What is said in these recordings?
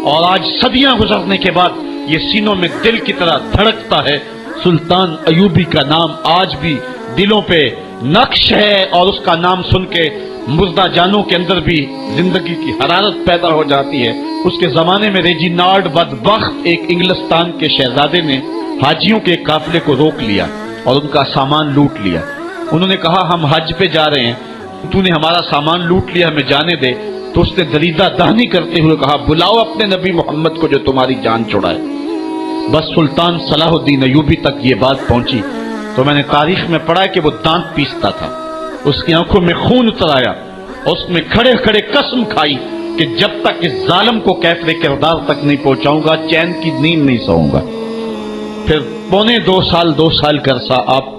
اور آج صدیاں گزرنے کے بعد یہ سینوں میں دل کی طرح دھڑکتا ہے. سلطان ایوبی کا نام آج بھی دلوں پہ نقش ہے، اور اس کا نام سن کے مردہ جانوں کے اندر بھی زندگی کی حرارت پیدا ہو جاتی ہے. اس کے زمانے میں ریجینالڈ بدبخت ایک انگلستان کے شہزادے نے حاجیوں کے قافلے کو روک لیا اور ان کا سامان لوٹ لیا. انہوں نے کہا ہم حج پہ جا رہے ہیں، تو نے ہمارا سامان لوٹ لیا، ہمیں جانے دے. تو اس نے دریدہ دہنی کرتے ہوئے کہا بلاؤ اپنے نبی محمد کو جو تمہاری جان چھڑائے. بس سلطان صلاح الدین ایوبی تک یہ بات پہنچی تو میں نے تاریخ میں پڑھا کہ وہ دانت پیستا تھا، اس کی آنکھوں میں خون اتر آیا، اس میں کھڑے کھڑے قسم کھائی کہ جب تک اس ظالم کو کیفر کردار تک نہیں پہنچاؤں گا چین کی نیند نہیں سوؤں گا. پھر پونے 2 سال کا عرصہ آپ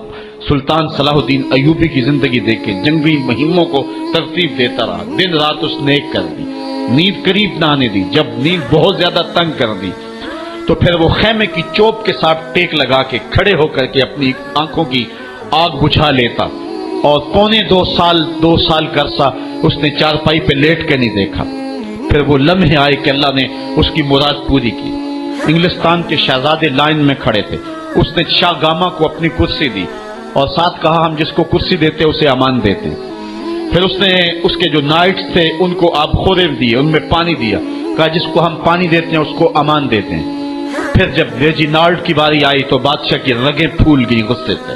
سلطان صلاح الدین ایوبی کی زندگی دیکھیں، جنگی مہموں کو ترتیب دیتا رہا، دن رات اس نے ایک کر دی، نیند قریب نہ آنے دی. جب نیند بہت زیادہ تنگ کر دی تو پھر وہ خیمے کی چوب کے ساتھ ٹیک لگا کے کھڑے ہو کر کے اپنی آنکھوں کی آگ بجھا لیتا، اور پونے 2 سال کا عرصہ اس نے چارپائی پہ لیٹ کے نہیں دیکھا. پھر وہ لمحے آئے کہ اللہ نے اس کی مراد پوری کی. انگلستان کے شہزادے لائن میں کھڑے تھے، اس نے شاہ گاما کو اپنی کرسی دی اور ساتھ کہا ہم جس کو کرسی دیتے اسے امان دیتے. پھر اس نے اس کے جو نائٹس تھے ان کو آب خورے دیے، ان میں پانی دیا، کہا جس کو ہم پانی دیتے ہیں اس کو امان دیتے ہیں. پھر جب ریجینالڈ کی باری آئی تو بادشاہ کی رگیں پھول گئی غصے سے.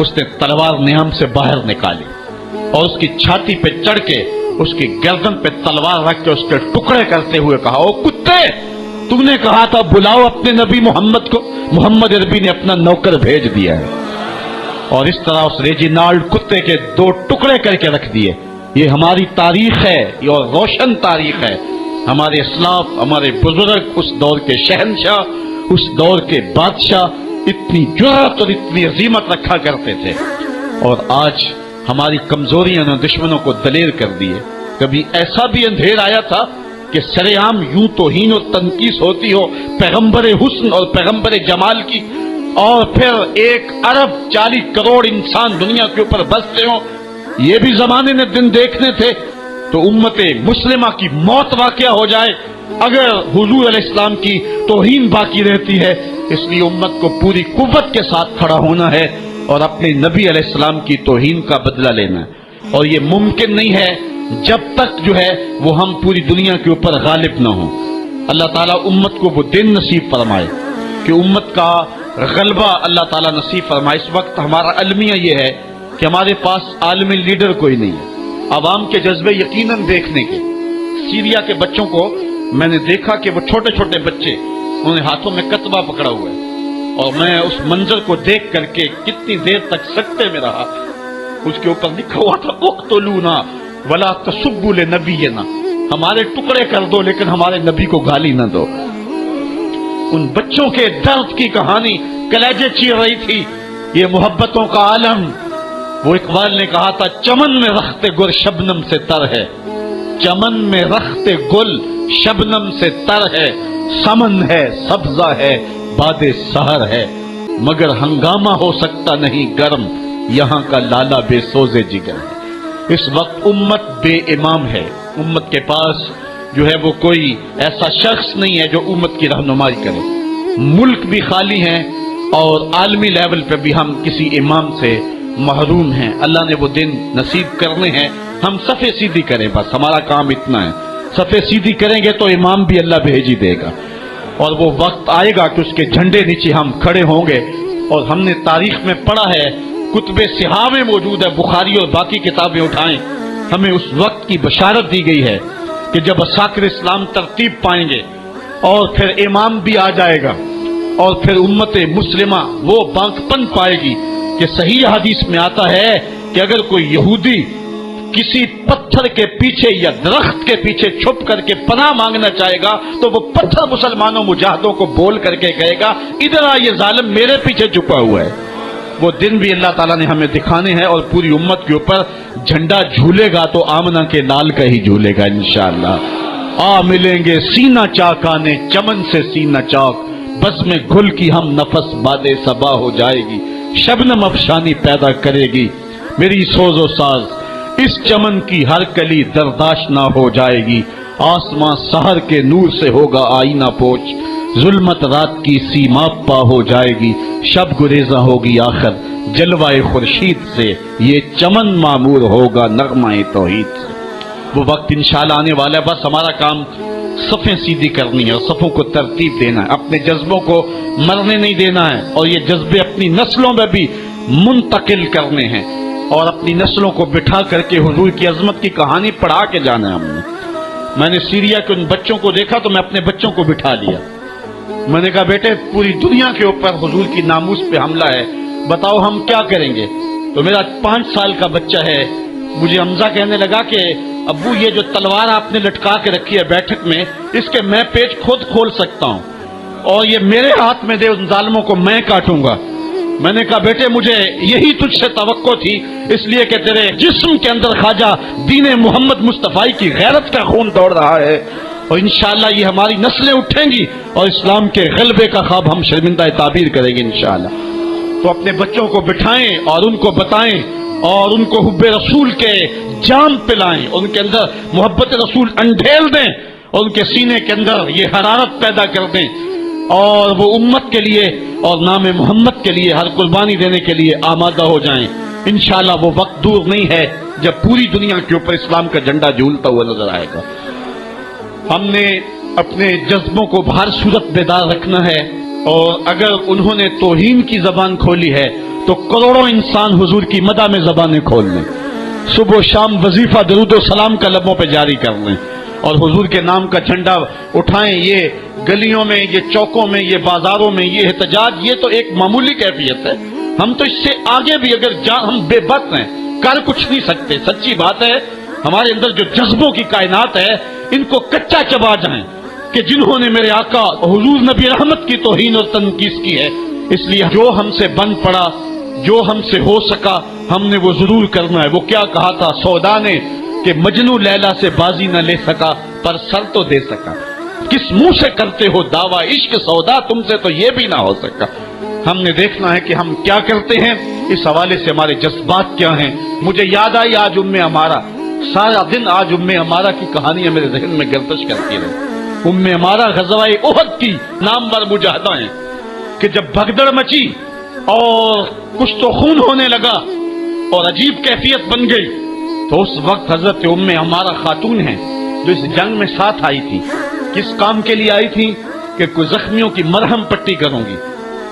اس نے تلوار نیام سے باہر نکالی اور اس کی چھاتی پہ چڑھ کے اس کی گردن پہ تلوار رکھ کے اس کے ٹکڑے کرتے ہوئے کہا او کتے، تم نے کہا تھا بلاؤ اپنے نبی محمد کو، محمد عربی نے اپنا نوکر بھیج دیا ہے. اور اس طرح اس ریجینالڈ کتے کے 2 ٹکڑے کر کے رکھ دیے. یہ ہماری تاریخ ہے، یہ اور روشن تاریخ ہے. ہمارے اسلاف، ہمارے بزرگ اس دور کے شہنشاہ، اس دور کے بادشاہ اتنی جرأت اور اتنی عظیمت رکھا کرتے تھے. اور آج ہماری کمزوریاں نے دشمنوں کو دلیر کر دی ہے. کبھی ایسا بھی اندھیر آیا تھا کہ سرے عام یوں توہین و تنقیص ہوتی ہو پیغمبر حسن اور پیغمبر جمال کی، اور پھر 1 ارب 40 کروڑ انسان دنیا کے اوپر بستے ہوں. یہ بھی زمانے نے دن دیکھنے تھے. تو امت مسلمہ کی موت واقع ہو جائے اگر حضور علیہ السلام کی توہین باقی رہتی ہے. اس لیے امت کو پوری قوت کے ساتھ کھڑا ہونا ہے اور اپنے نبی علیہ السلام کی توہین کا بدلہ لینا ہے. اور یہ ممکن نہیں ہے جب تک جو ہے وہ ہم پوری دنیا کے اوپر غالب نہ ہوں. اللہ تعالیٰ امت کو وہ دن نصیب فرمائے کہ امت کا غلبہ اللہ تعالیٰ نصیب فرمائے. اس وقت ہمارا المیہ یہ ہے کہ ہمارے پاس عالمی لیڈر کوئی نہیں ہے. عوام کے جذبے یقیناً دیکھنے کے. سیریا کے بچوں کو میں نے دیکھا کہ وہ چھوٹے چھوٹے بچے، انہوں نے ہاتھوں میں کتبہ پکڑا ہوا ہے، اور میں اس منظر کو دیکھ کر کے کتنی دیر تک سکتے میں رہا. اس کے اوپر لکھا ہوا تھا اقتلونا ولا تسبوا لنبینا، ہمارے ٹکڑے کر دو لیکن ہمارے نبی کو گالی نہ دو. ان بچوں کے درد کی کہانی کلیجے چیر رہی تھی. یہ محبتوں کا عالم. وہ اقبال نے کہا تھا چمن میں رخت گل شبنم سے تر ہے، چمن میں رخت گل شبنم سے تر ہے، سمن ہے سبزہ ہے باد سحر ہے، مگر ہنگامہ ہو سکتا نہیں گرم، یہاں کا لالا بے سوزے جگر ہے. اس وقت امت بے امام ہے. امت کے پاس جو ہے وہ کوئی ایسا شخص نہیں ہے جو امت کی رہنمائی کرے. ملک بھی خالی ہیں اور عالمی لیول پہ بھی ہم کسی امام سے محروم ہیں. اللہ نے وہ دن نصیب کرنے ہیں. ہم صفے سیدھی کریں، بس ہمارا کام اتنا ہے. صفے سیدھی کریں گے تو امام بھی اللہ بھیج ہی دے گا، اور وہ وقت آئے گا کہ اس کے جھنڈے نیچے ہم کھڑے ہوں گے. اور ہم نے تاریخ میں پڑھا ہے، کتب صحاح میں موجود ہے، بخاری اور باقی کتابیں اٹھائیں، ہمیں اس وقت کی بشارت دی گئی ہے کہ جب عساکر اسلام ترتیب پائیں گے اور پھر امام بھی آ جائے گا، اور پھر امت مسلمہ وہ بانکپن پائے گی کہ صحیح حدیث میں آتا ہے کہ اگر کوئی یہودی کسی پتھر کے پیچھے یا درخت کے پیچھے چھپ کر کے پناہ مانگنا چاہے گا تو وہ پتھر مسلمانوں مجاہدوں کو بول کر کے کہے گا ادھر آ، یہ ظالم میرے پیچھے چھپا ہوا ہے. وہ دن بھی اللہ تعالیٰ نے ہمیں دکھانے ہیں، اور پوری امت کے اوپر جھنڈا جھولے گا تو آمنہ کے لال کا ہی جھولے گا انشاءاللہ. آ ملیں گے سینہ چاک آنے چمن سے سینہ چاک، بس میں گل کی ہم نفس باد صبا ہو جائے گی، شبنم افشانی پیدا کرے گی میری سوز و ساز، اس چمن کی ہر کلی درداش نہ ہو جائے گی، آسماں سحر کے نور سے ہوگا آئینہ پوچھ، ظلمت رات کی سیما پا ہو جائے گی، شب گریزاں ہوگی آخر جلوائے خورشید سے، یہ چمن معمور ہوگا نغمہ توحید سے۔ وہ وقت انشاءاللہ آنے والا ہے، بس ہمارا کام صفیں سیدھی کرنی ہے اور صفوں کو ترتیب دینا ہے، اپنے جذبوں کو مرنے نہیں دینا ہے، اور یہ جذبے اپنی نسلوں میں بھی منتقل کرنے ہیں، اور اپنی نسلوں کو بٹھا کر کے حضور کی عظمت کی کہانی پڑھا کے جانا ہے ہم نے۔ میں نے سیریا کے ان بچوں کو دیکھا تو میں اپنے بچوں کو بٹھا لیا، میں نے کہا بیٹے پوری دنیا کے اوپر حضور کی ناموس پہ حملہ ہے، بتاؤ ہم کیا کریں گے؟ تو میرا 5 سال کا بچہ ہے، مجھے حمزہ کہنے لگا کہ ابو یہ جو تلوار آپ نے لٹکا کے رکھی ہے بیٹھک میں، اس کے میں پیچ خود کھول سکتا ہوں، اور یہ میرے ہاتھ میں دے، ان ظالموں کو میں کاٹوں گا۔ میں نے کہا بیٹے مجھے یہی تجھ سے توقع تھی، اس لیے کہ تیرے جسم کے اندر خواجہ دین محمد مصطفی کی غیرت کا خون دوڑ رہا ہے، اور انشاءاللہ یہ ہماری نسلیں اٹھیں گی اور اسلام کے غلبے کا خواب ہم شرمندہ تعبیر کریں گے انشاءاللہ۔ تو اپنے بچوں کو بٹھائیں اور ان کو بتائیں اور ان کو حب رسول کے جام پلائیں، ان کے اندر محبت رسول انڈھیل دیں اور ان کے سینے کے اندر یہ حرارت پیدا کر دیں، اور وہ امت کے لیے اور نام محمد کے لیے ہر قربانی دینے کے لیے آمادہ ہو جائیں۔ انشاءاللہ وہ وقت دور نہیں ہے جب پوری دنیا کے اوپر اسلام کا جھنڈا جھولتا ہوا نظر آئے گا۔ ہم نے اپنے جذبوں کو ہر صورت بیدار رکھنا ہے، اور اگر انہوں نے توہین کی زبان کھولی ہے تو کروڑوں انسان حضور کی مدح میں زبانیں کھول لیں، صبح و شام وظیفہ درود و سلام کا لبوں پہ جاری کر لیں، اور حضور کے نام کا جھنڈا اٹھائیں۔ یہ گلیوں میں، یہ چوکوں میں، یہ بازاروں میں یہ احتجاج، یہ تو ایک معمولی کیفیت ہے، ہم تو اس سے آگے بھی اگر ہم بے بس ہیں، کر کچھ نہیں سکتے۔ سچی بات ہے، ہمارے اندر جو جذبوں کی کائنات ہے ان کو کچا چبا جائیں کہ جنہوں نے میرے آقا حضور نبی رحمت کی توہین اور تنقیص کی ہے، اس لیے جو ہم سے بن پڑا، جو ہم سے ہو سکا، ہم نے وہ ضرور کرنا ہے۔ وہ کیا کہا تھا سودا نے کہ مجنو لیلا سے بازی نہ لے سکا پر سر تو دے سکا، کس منہ سے کرتے ہو دعویٰ عشق سودا، تم سے تو یہ بھی نہ ہو سکا۔ ہم نے دیکھنا ہے کہ ہم کیا کرتے ہیں، اس حوالے سے ہمارے جذبات کیا ہیں۔ مجھے یاد آئی آج ہمارا سارا دن آج ہمارا کی کہانیاں میرے ذہن میں گردش کرتی رہی۔ ہمارا غزوہ احد کی نامور مجاہدہ ہیں کہ جب بھگدڑ مچی اور کچھ تو خون ہونے لگا اور عجیب کیفیت بن گئی، تو اس وقت حضرت ہمارا خاتون ہیں جو اس جنگ میں ساتھ آئی تھی، کس کام کے لیے آئی تھی کہ کوئی زخمیوں کی مرہم پٹی کروں گی،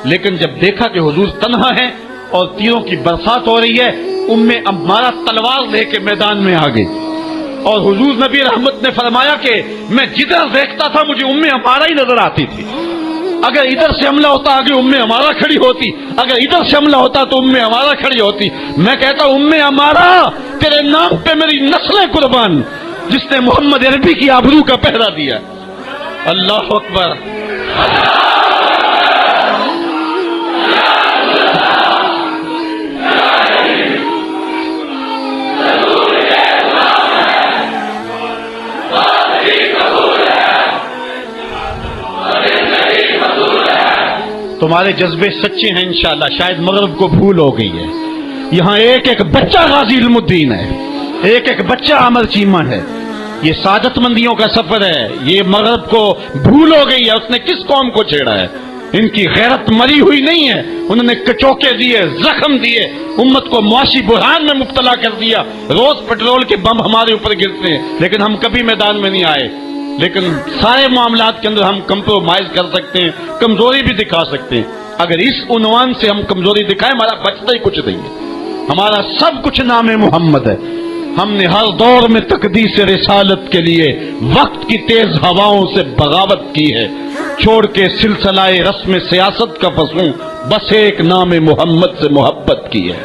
لیکن جب دیکھا کہ حضور تنہا ہے اور تیروں کی برسات ہو رہی ہے، ہمارا تلوار لے کے میدان میں آ گئی، اور حضور نبی رحمت نے فرمایا کہ میں جدھر دیکھتا تھا مجھے ہمارا ہی نظر آتی تھی، اگر ادھر سے حملہ ہوتا آگے ہمارا کھڑی ہوتی، اگر ادھر سے حملہ ہوتا تو ہمارا کھڑی ہوتی۔ میں کہتا ہمارا تیرے نام پہ میری نسلیں قربان، جس نے محمد عربی کی آبرو کا پہرا دیا۔ اللہ اکبر۔ تمہارے جذبے سچے ہیں انشاءاللہ، شاید مغرب کو بھول ہو گئی ہے، یہاں ایک ایک بچہ غازی علم الدین ہے، ایک ایک بچہ عمر چیمہ ہے، یہ سعادت مندیوں کا سفر ہے، یہ مغرب کو بھول ہو گئی ہے۔ اس نے کس قوم کو چھیڑا ہے؟ ان کی غیرت مری ہوئی نہیں ہے، انہوں نے کچوکے دیے، زخم دیے، امت کو معاشی بحران میں مبتلا کر دیا، روز پیٹرول کے بم ہمارے اوپر گرتے ہیں، لیکن ہم کبھی میدان میں نہیں آئے۔ لیکن سارے معاملات کے اندر ہم کمپرومائز کر سکتے ہیں، کمزوری بھی دکھا سکتے ہیں۔ اگر اس عنوان سے ہم کمزوری دکھائیں، ہمارا بچتا ہی کچھ نہیں ہے، ہمارا سب کچھ نام محمد ہے۔ ہم نے ہر دور میں تقدیس رسالت کے لیے وقت کی تیز ہواؤں سے بغاوت کی ہے، چھوڑ کے سلسلہ رسم سیاست کا فسوں، بس ایک نام محمد سے محبت کی ہے۔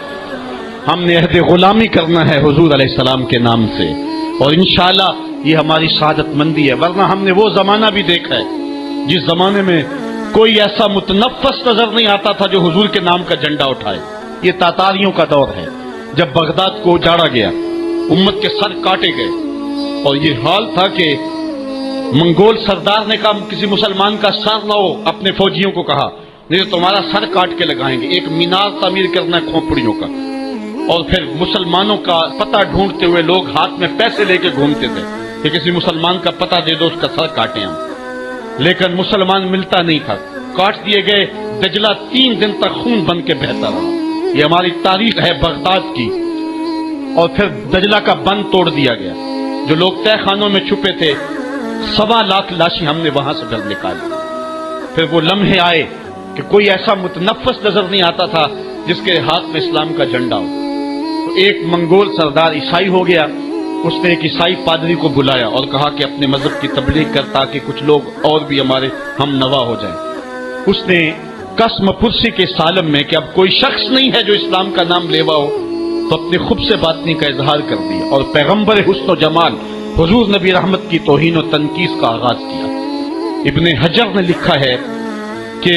ہم نے عہد غلامی کرنا ہے حضور علیہ السلام کے نام سے، اور انشاءاللہ یہ ہماری سعادت مندی ہے۔ ورنہ ہم نے وہ زمانہ بھی دیکھا ہے جس زمانے میں کوئی ایسا متنفس نظر نہیں آتا تھا جو حضور کے نام کا جھنڈا اٹھائے۔ یہ تاتاریوں کا دور ہے، جب بغداد کو اجاڑا گیا، امت کے سر کاٹے گئے، اور یہ حال تھا کہ منگول سردار نے کہا کسی مسلمان کا سر نہ ہو، اپنے فوجیوں کو کہا نہیں تو تمہارا سر کاٹ کے لگائیں گے۔ ایک مینار تعمیر کرنا ہے کھوپڑیوں کا، اور پھر مسلمانوں کا پتہ ڈھونڈتے ہوئے لوگ ہاتھ میں پیسے لے کے گھومتے تھے کہ کسی مسلمان کا پتہ دے دو، اس کا سر کاٹیں ہم، لیکن مسلمان ملتا نہیں تھا، کاٹ دیے گئے۔ دجلہ 3 دن تک خون بن کے بہتا رہا۔ یہ ہماری تاریخ ہے بغداد کی۔ اور پھر دجلہ کا بند توڑ دیا گیا، جو لوگ تہہ خانوں میں چھپے تھے 1.25 لاکھ لاشیں ہم نے وہاں سے ڈر نکالی۔ پھر وہ لمحے آئے کہ کوئی ایسا متنفس نظر نہیں آتا تھا جس کے ہاتھ میں اسلام کا جھنڈا ہو۔ تو ایک منگول سردار عیسائی ہو گیا، اس نے ایک عیسائی پادری کو بلایا اور کہا کہ اپنے مذہب کی تبلیغ کر تاکہ کچھ لوگ اور بھی ہمارے ہم نوا ہو جائیں۔ اس نے قسم پرسی کے سالم میں کہ اب کوئی شخص نہیں ہے جو اسلام کا نام لیوا ہو، تو اپنے خب سے باطنی کا اظہار کر دیا اور پیغمبر حسن و جمال حضور نبی رحمت کی توہین و تنقیص کا آغاز کیا۔ ابن حجر نے لکھا ہے کہ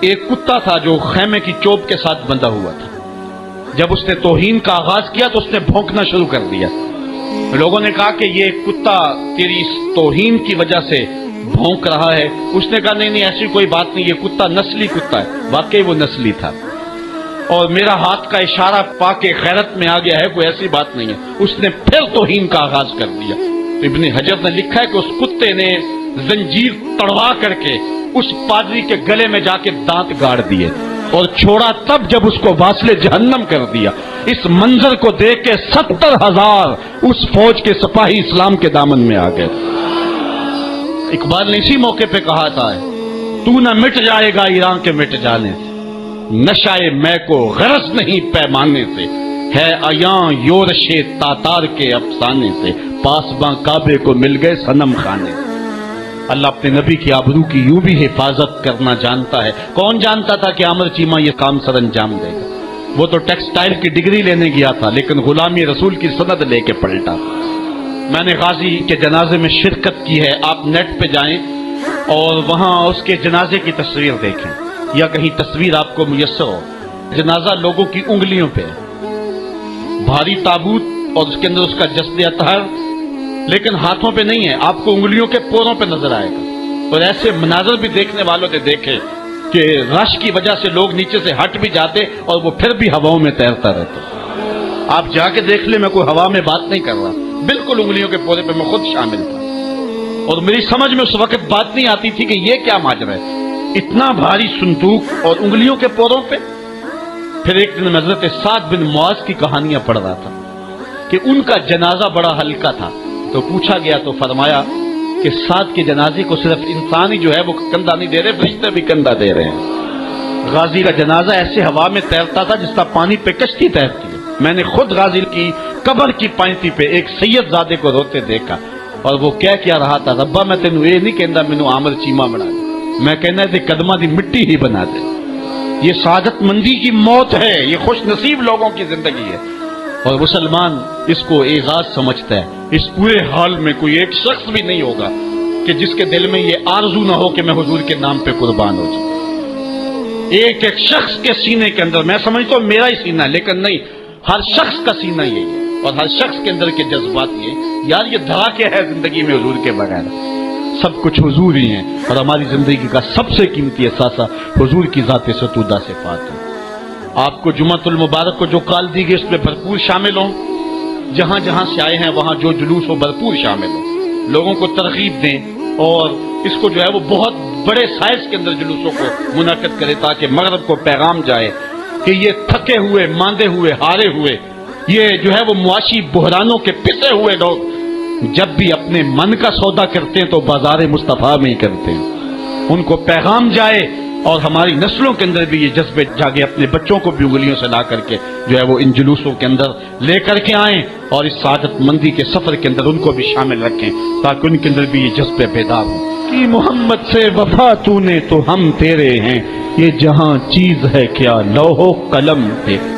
ایک کتا تھا جو خیمے کی چوب کے ساتھ بندھا ہوا تھا۔ جب اس نے توہین کا آغاز کیا تو اس نے بھونکنا شروع کر دیا۔ لوگوں نے کہا کہ یہ کتا تیری اس توہین کی وجہ سے بھونک رہا ہے۔ اس نے کہا نہیں ایسی کوئی بات نہیں، یہ کتا نسلی کتا ہے۔ واقعی وہ نسلی تھا، اور میرا ہاتھ کا اشارہ پا کے غیرت میں آ گیا ہے، کوئی ایسی بات نہیں ہے۔ اس نے پھر توہین کا آغاز کر دیا۔ ابن حجر نے لکھا ہے کہ اس کتے نے زنجیر تڑوا کر کے اس پادری کے گلے میں جا کے دانت گاڑ دیے اور چھوڑا تب جب اس کو واصل جہنم کر دیا۔ اس منظر کو دیکھ کے 70,000 اس فوج کے سپاہی اسلام کے دامن میں آ گئے۔ اقبال نے اسی موقع پہ کہا تھا تو نہ مٹ جائے گا ایران کے مٹ جانے سے، نشائے میں کو غرض نہیں پیمانے سے، ہے عیاں یورش تاتار کے افسانے سے، پاسباں کعبے کو مل گئے صنم خانے سے۔ اللہ اپنے نبی کی آبرو کی یوں بھی حفاظت کرنا جانتا ہے۔ کون جانتا تھا کہ عامر چیمہ یہ کام سر انجام دے گا؟ وہ تو ٹیکسٹائل کی ڈگری لینے گیا تھا، لیکن غلامی رسول کی سند لے کے پلٹا۔ میں نے غازی کے جنازے میں شرکت کی ہے، آپ نیٹ پہ جائیں اور وہاں اس کے جنازے کی تصویر دیکھیں، یا کہیں تصویر آپ کو میسر ہو۔ جنازہ لوگوں کی انگلیوں پہ ہے، بھاری تابوت اور اس کے اندر اس کا جسد اطہر، لیکن ہاتھوں پہ نہیں ہے، آپ کو انگلیوں کے پوروں پہ نظر آئے گا۔ اور ایسے مناظر بھی دیکھنے والوں نے دیکھے کہ رش کی وجہ سے لوگ نیچے سے ہٹ بھی جاتے اور وہ پھر بھی ہواؤں میں تیرتا رہتا۔ آپ جا کے دیکھ لیں، میں کوئی ہوا میں بات نہیں کر رہا، بالکل انگلیوں کے پورے پہ میں خود شامل تھا، اور میری سمجھ میں اس وقت بات نہیں آتی تھی کہ یہ کیا ماجرا ہے، اتنا بھاری صندوق اور انگلیوں کے پوروں پہ۔ پھر ایک دن حضرت سعد بن معاذ کی کہانیاں پڑھ رہا تھا کہ ان کا جنازہ بڑا ہلکا تھا، تو پوچھا گیا تو فرمایا کہ سعد کے جنازے کو صرف انسان ہی جو ہے وہ کندھا نہیں دے رہے، فرشتے بھی کندھا دے رہے ہیں۔ غازی کا جنازہ ایسے ہوا میں تیرتا تھا جس طرح پانی پہ کشتی تیرتی ہے۔ میں نے خود غازی کی قبر کی پائنتی پہ ایک سید زادے کو روتے دیکھا، اور وہ کیا رہا تھا، ربا میں تینوں یہ نہیں کہندا مینوں عامر چیمہ بنا دے، میں کہنا ہے قدماں دی مٹی ہی بنا دے۔ یہ سعادت مندی کی موت ہے، یہ خوش نصیب لوگوں کی زندگی ہے، اور مسلمان اس کو اعزاز سمجھتا ہے۔ اس پورے حال میں کوئی ایک شخص بھی نہیں ہوگا کہ جس کے دل میں یہ آرزو نہ ہو کہ میں حضور کے نام پہ قربان ہو جاؤں۔ ایک ایک شخص کے سینے کے اندر، میں سمجھتا ہوں میرا ہی سینہ، لیکن نہیں، ہر شخص کا سینہ یہی ہے، اور ہر شخص کے اندر کے جذبات یہ یار یہ دھڑا کیا ہے زندگی میں حضور کے بغیر، سب کچھ حضور ہی ہیں، اور ہماری زندگی کا سب سے قیمتی اثاثہ حضور کی ذات ستودہ صفات ہے۔ آپ کو جمعۃ المبارک کو جو کال دی گئی اس میں بھرپور شامل ہوں، جہاں جہاں سے آئے ہیں وہاں جو جلوس ہو بھرپور شامل ہوں، لوگوں کو ترغیب دیں، اور اس کو جو ہے وہ بہت بڑے سائز کے اندر جلوسوں کو منعقد کرے تاکہ مغرب کو پیغام جائے کہ یہ تھکے ہوئے، ماندے ہوئے، ہارے ہوئے، یہ جو ہے وہ معاشی بحرانوں کے پسے ہوئے لوگ جب بھی اپنے من کا سودا کرتے ہیں تو بازار مصطفیٰ میں ہی کرتے ہیں، ان کو پیغام جائے اور ہماری نسلوں کے اندر بھی یہ جذبے جاگے، اپنے بچوں کو بھی انگلیوں سے لا کر کے جو ہے وہ ان جلوسوں کے اندر لے کر کے آئیں، اور اس سعادت مندی کے سفر کے اندر ان کو بھی شامل رکھیں تاکہ ان کے اندر بھی یہ جذبے بیدار ہوں کہ محمد سے وفا تو نے تو ہم تیرے ہیں، یہ جہاں چیز ہے کیا لوح و قلم تیرے۔